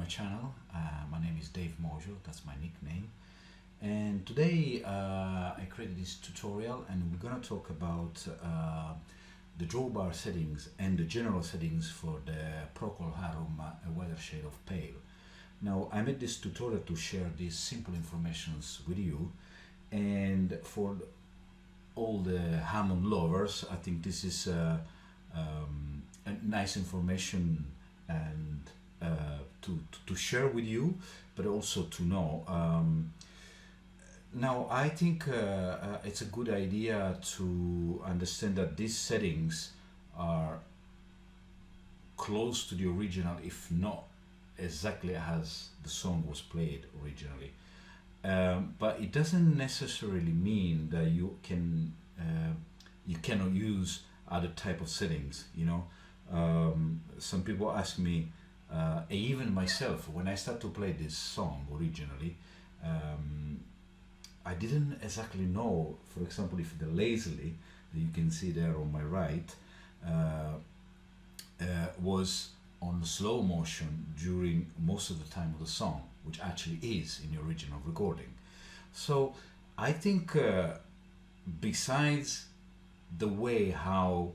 channel. My name is Dave Mojo, that's my nickname. And today I created this tutorial and we're going to talk about the drawbar settings and the general settings for the Procol Harum A Weather Shade of Pale. Now I made this tutorial to share these simple informations with you, and for all the Hammond lovers I think this is a nice information and to share with you, but also to know. Now I think it's a good idea to understand that these settings are close to the original, if not exactly as the song was played originally. But it doesn't necessarily mean that you cannot use other type of settings, you know. Some people ask me, even myself, when I start to play this song originally, I didn't exactly know, for example, if the lazily that you can see there on my right was on slow motion during most of the time of the song, which actually is in the original recording. So I think besides the way how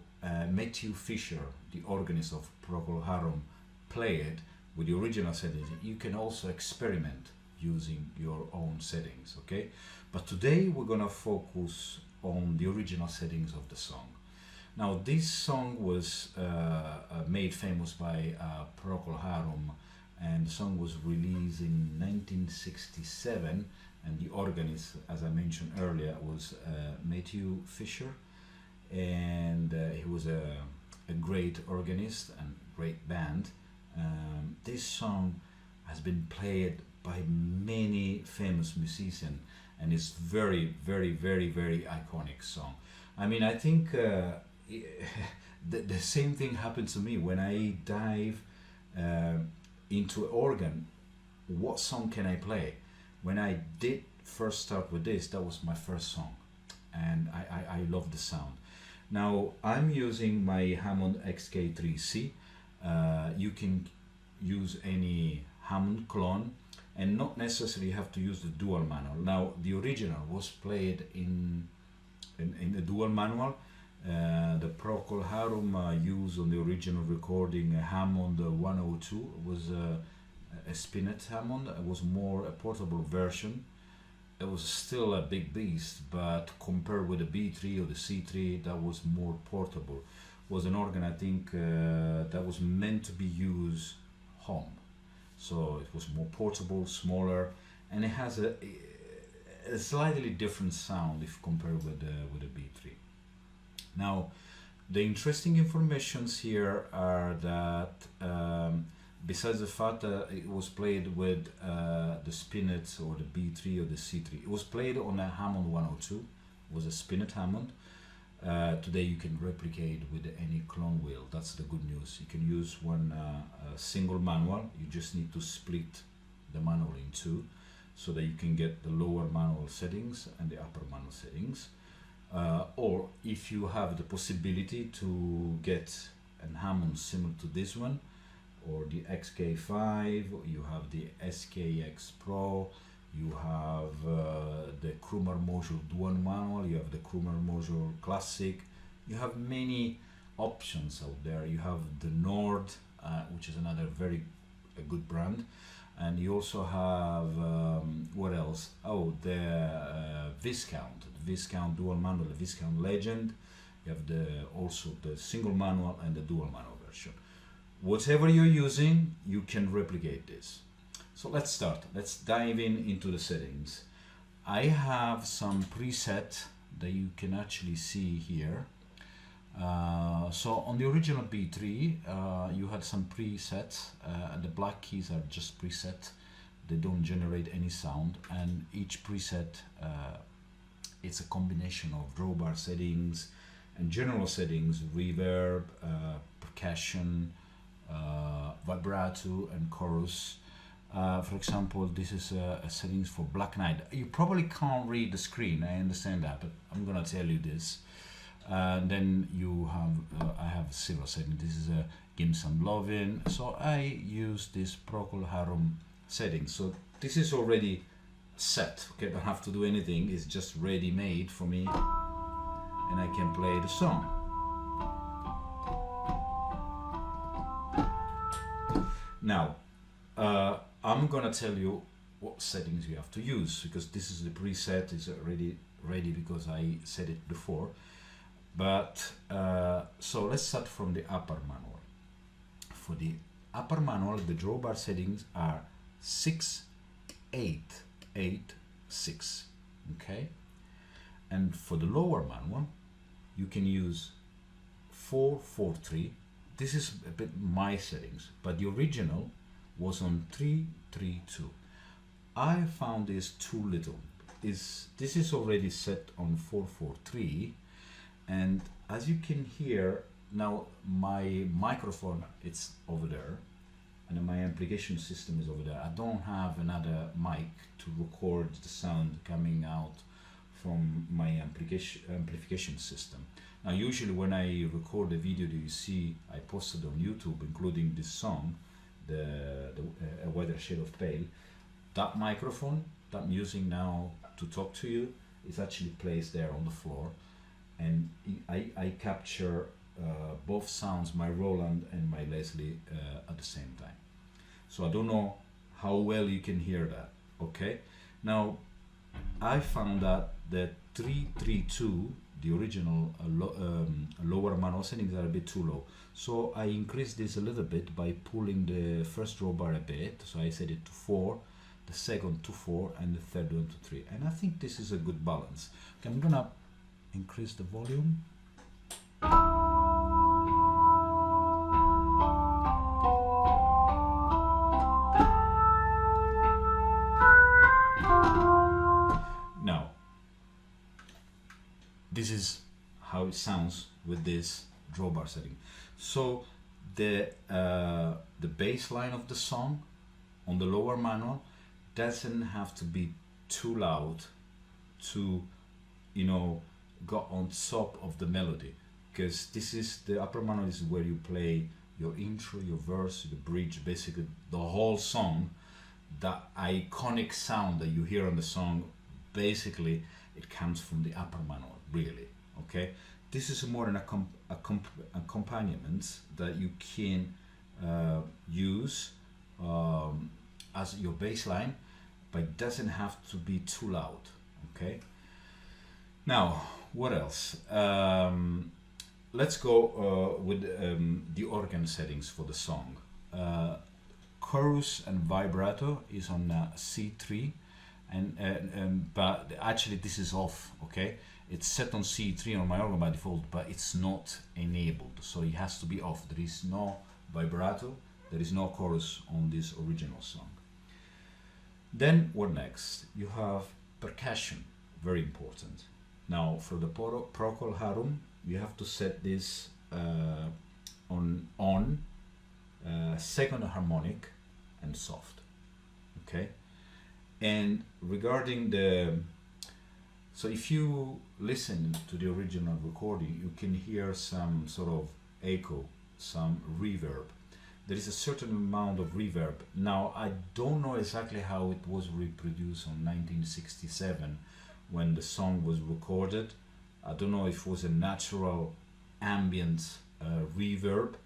Matthew Fisher, the organist of Procol Harum, played with the original settings, you can also experiment using your own settings, okay? But today we're gonna focus on the original settings of the song. Now this song was made famous by Procol Harum, and the song was released in 1967, and the organist, as I mentioned earlier, was Matthew Fisher, and he was a great organist and great band. This song has been played by many famous musicians, and it's very iconic song. I mean, I think the same thing happened to me when I dive into organ. What song can I play? When I did first start with this, that was my first song, and I love the sound. Now I'm using my Hammond XK-3c. You can use any Hammond clone and not necessarily have to use the dual manual. Now the original was played in the dual manual. The Procol Harum used on the original recording Hammond 102 was a spinet Hammond. It was more a portable version. It was still a big beast, but compared with the B3 or the C3, that was more portable. Was an organ, I think, that was meant to be used home. So it was more portable, smaller, and it has a slightly different sound if compared with the B3. Now, the interesting informations here are that besides the fact that it was played with the spinets or the B3 or the C3, it was played on a Hammond 102. It was a spinet Hammond. Today you can replicate with any Clonewheel. That's the good news. You can use one single manual. You just need to split the manual in two so that you can get the lower manual settings and the upper manual settings. Or if you have the possibility to get a Hammond similar to this one, or the XK5, you have the SKX Pro, you have the Crumar Mojo dual manual, you have the Crumar Mojo Classic. You have many options out there. You have the Nord, which is another very good brand, and you also have what else? Oh, the Viscount dual manual, the Viscount Legend. You have also the single manual and the dual manual version. Whatever you're using, you can replicate this. So let's start. Let's dive into the settings. I have some preset that you can actually see here. So on the original B3, you had some presets. The black keys are just preset. They don't generate any sound, and each preset it's a combination of drawbar settings and general settings, reverb, percussion, vibrato, and chorus. For example, this is a settings for Black Knight. You probably can't read the screen, I understand that, but I'm gonna tell you this. Then you have I have silver setting. This is a Give Me Some Lovin'. So I use this Procol Harum setting. So this is already set. Okay, don't have to do anything. It's just ready made for me, and I can play the song. Now, I'm gonna tell you what settings you have to use, because this is the preset. It's already ready because I said it before. But so let's start from the upper manual. For the upper manual, the drawbar settings are 6, 8, 8, 6. Okay, and for the lower manual, you can use 4, 4, 3. This is a bit my settings, but the original was on 3, 3, 2. I found this too little. This is already set on 4, 4, 3, and as you can hear now, my microphone, it's over there, and my amplification system is over there. I don't have another mic to record the sound coming out from my amplification system. Now, usually when I record a video that you see I posted on YouTube, including this song, A Wider Shade of Pale, that microphone that I'm using now to talk to you is actually placed there on the floor, and I capture both sounds, my Roland and my Leslie, at the same time. So I don't know how well you can hear that. Okay, now I found that the 332, the original lower manual settings, are a bit too low. So I increased this a little bit by pulling the first drawbar a bit. So I set it to 4, the second to 4, and the third one to 3. And I think this is a good balance. Okay, I'm gonna increase the volume. Now, this is how it sounds with this drawbar setting. So the bass line of the song on the lower manual doesn't have to be too loud to, you know, go on top of the melody, because this is the upper manual is where you play your intro, your verse, the bridge, basically the whole song. That iconic sound that you hear on the song, basically it comes from the upper manual, really. Okay, this is more an accompaniment that you can use as your bass line, but it doesn't have to be too loud. Okay, now what else? Let's go with the organ settings for the song. Chorus and vibrato is on C3, but actually this is off. Okay, it's set on C3 on my organ by default, but it's not enabled, so it has to be off. There is no vibrato, there is no chorus on this original song. Then what next? You have percussion, very important. Now for the Procol Harum, you have to set this on second harmonic and soft. Okay, and regarding the, so if you listen to the original recording, you can hear some sort of echo, some reverb. There is a certain amount of reverb. Now I don't know exactly how it was reproduced on 1967 when the song was recorded. I don't know if it was a natural ambient reverb,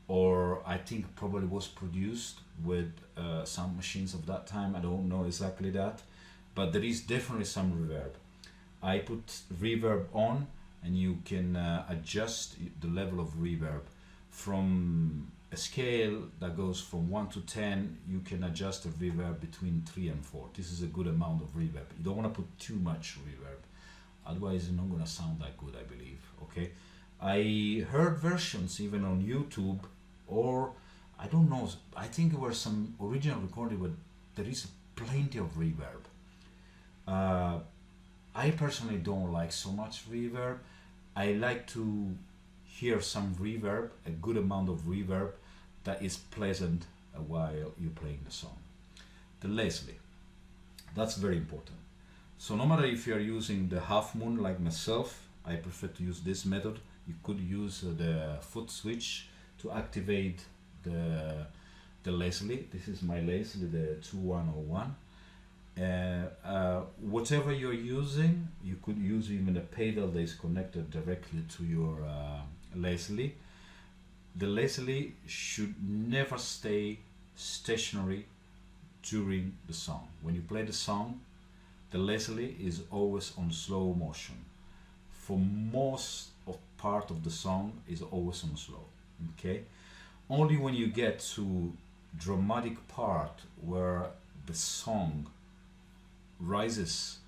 or I think probably was produced with sound machines of that time. I don't know exactly that, but there is definitely some reverb. I put reverb on, and you can adjust the level of reverb from a scale that goes from 1 to 10. You can adjust the reverb between 3 and 4. This is a good amount of reverb. You don't want to put too much reverb, otherwise it's not going to sound that good, I believe. Okay, I heard versions even on YouTube, or I don't know, I think there were some original recording where there is plenty of reverb. I personally don't like so much reverb. I like to hear some reverb, a good amount of reverb that is pleasant while you're playing the song. The Leslie, that's very important. So no matter if you're using the half moon like myself, I prefer to use this method. you could use the foot switch to activate the Leslie. This is my Leslie, the 2101. Whatever you're using, you could use even a pedal that is connected directly to your Leslie. The Leslie should never stay stationary during the song. When you play the song, the Leslie is always on slow motion. For most of part of the song is always on slow. Okay, only when you get to dramatic part where the song rises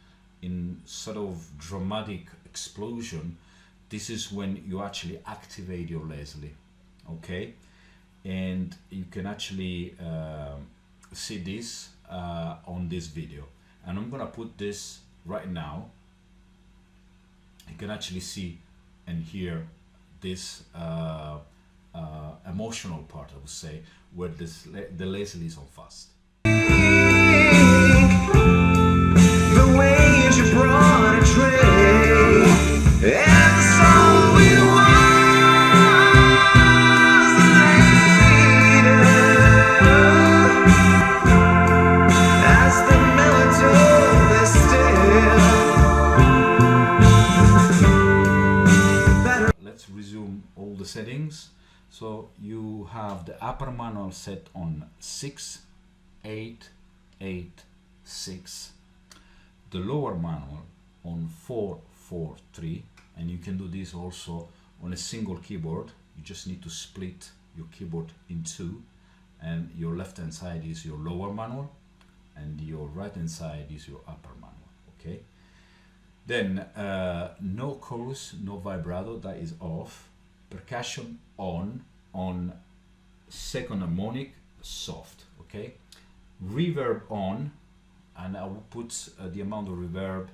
in sort of dramatic explosion, this is when you actually activate your Leslie. Okay, and you can actually see this on this video, and I'm gonna put this right now. You can actually see and hear this emotional part, I would say, where the Leslie is on fast. The way you brought a tray, and so we was later, as the melody still. Let's resume all the settings. So you have the upper manual set on 6, 8, 8, 6. The lower manual on 4, 4, 3, and you can do this also on a single keyboard. You just need to split your keyboard in two, and your left hand side is your lower manual and your right hand side is your upper manual. Okay, then no chorus, no vibrato, that is off. Percussion on second harmonic, soft. Okay, reverb on, and I will put the amount of reverb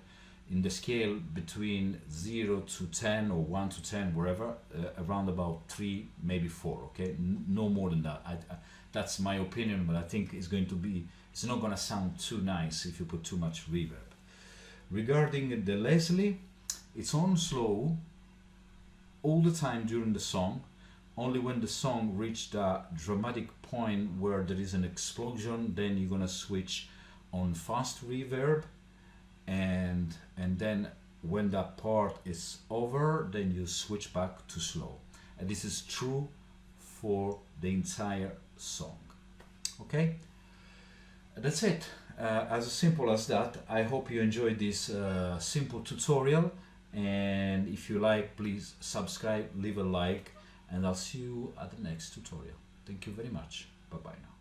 in the scale between 0 to 10 or 1 to 10, wherever, around about 3, maybe 4. Okay, no more than that. That's my opinion, but I think it's not going to sound too nice if you put too much reverb. Regarding the Leslie, it's on slow all the time during the song. Only when the song reached a dramatic point where there is an explosion, then you're gonna switch on fast reverb, and then when that part is over, then you switch back to slow. And this is true for the entire song. Okay, that's it. As simple as that. I hope you enjoyed this simple tutorial, and if you like, please subscribe, leave a like, and I'll see you at the next tutorial. Thank you very much. Bye bye now.